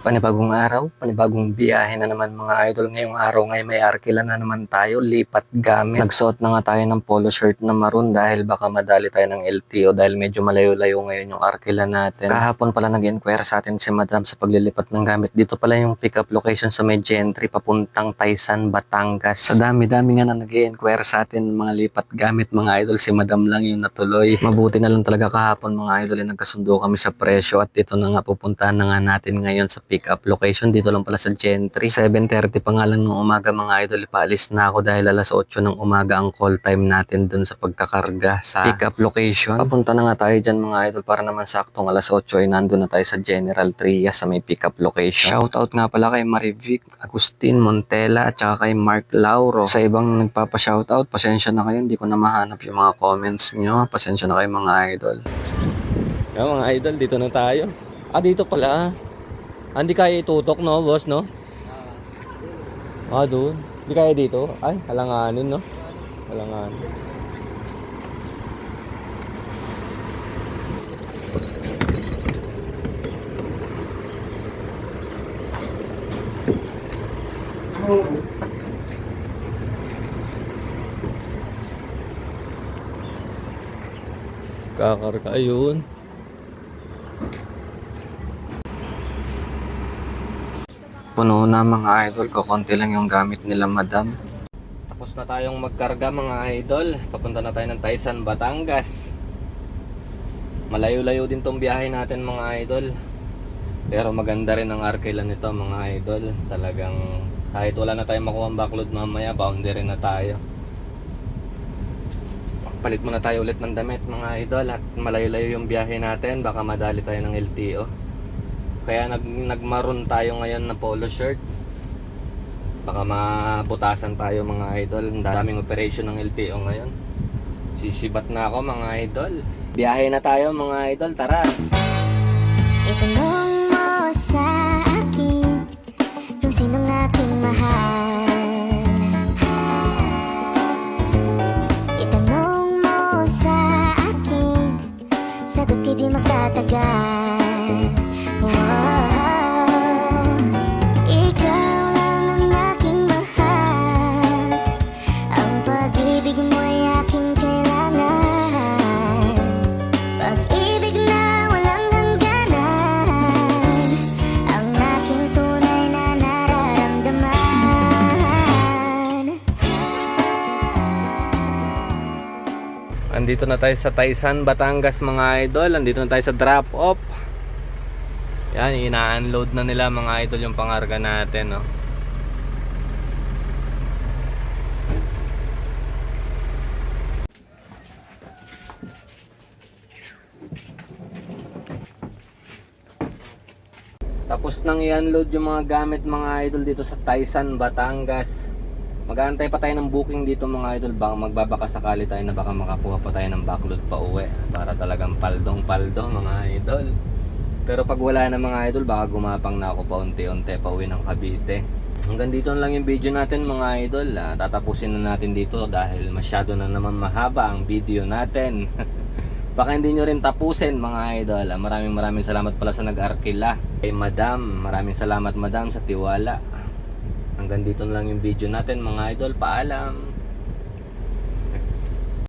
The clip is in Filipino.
Panibagong araw, panibagong biyahe na naman mga idol. Ngayong araw ngayon may arkila na naman tayo, lipat gamit. Nagsuot na nga tayo ng polo shirt na maroon dahil baka madali tayo ng LTO dahil medyo malayo-layo ngayon yung arkila natin. Kahapon pala nag-inquire sa atin si Madam sa paglilipat ng gamit. Dito pala yung pick-up location sa may gentry papuntang Taysan, Batangas. Sa dami-dami nga na nag-inquire sa atin mga lipat gamit mga idol, si Madam lang yung natuloy. Mabuti na lang talaga kahapon mga idol, nagkasundo kami sa presyo at ito na nga pupuntahan na nga natin ngayon sa pick-up location. Dito lang pala sa Gentry. 7:30 pa nga lang ng umaga mga idol. Paalis na ako dahil alas 8 ng umaga ang call time natin dun sa pagkakarga sa pick-up location. Papunta na nga tayo dyan mga idol para naman saktong alas 8 ay nandun na tayo sa General Trias sa may pick-up location. Shoutout nga pala kay Marivic, Agustin Montela at saka kay Mark Lauro. Sa ibang nagpapa-shoutout, pasensya na kayo. Hindi ko na mahanap yung mga comments nyo. Pasensya na kayo mga idol. Yan mga idol, dito na tayo. Dito pala. Hindi kaya itutok, no, boss, no? Doon. Hindi kaya dito. Ay, halanganin, no? Halanganin. Kakarga, ayun. Puno na mga idol, kukunti lang yung gamit nila Madam. Tapos na tayong magkarga mga idol. Papunta na tayo ng Taysan, Batangas. Malayo-layo din tong biyahe natin mga idol. Pero maganda rin ang arkila nito mga idol. Talagang kahit wala na tayong makuha ang backload mamaya, boundary na tayo. Palit muna tayo ulit ng damit mga idol. At malayo-layo yung biyahe natin, baka madali tayo ng LTO. Kaya nagmaroon tayo ngayon na polo shirt. Baka mabutasan tayo mga idol. Ang daming operation ng LTO ngayon. Sisibat na ako mga idol. Biyahe na tayo mga idol, tara. Itanong mo sa akin kung sinong aking mahal. Itanong mo sa akin, sagot ko'y di magtatagal. Ikaw lang ang aking mahal. Ang pag-ibig mo'y aking kailangan. Pag-ibig na walang hangganan, ang aking tunay na nararamdaman. Andito na tayo sa Taysan, Batangas mga idol. Andito na tayo sa drop off. Yan, ina-unload na nila mga idol yung pangarga natin, no? Tapos nang i-unload yung mga gamit mga idol dito sa Taysan, Batangas. Mag-aantay pa tayo ng booking dito mga idol. Baka magbabaka sakali tayo na baka makakuha pa tayo ng backload pa uwi. Para talagang paldong-paldo mga idol. Pero pag wala na mga idol, baka gumapang na ako pa unti-unti pa uwi ng Cavite. Hanggang dito na lang yung video natin mga idol. Tatapusin na natin dito dahil masyado na naman mahaba ang video natin. Baka hindi nyo rin tapusin mga idol. Maraming salamat pala sa nag-arkila. Kay Madam, maraming salamat Madam sa tiwala. Hanggang dito na lang yung video natin mga idol. Paalam!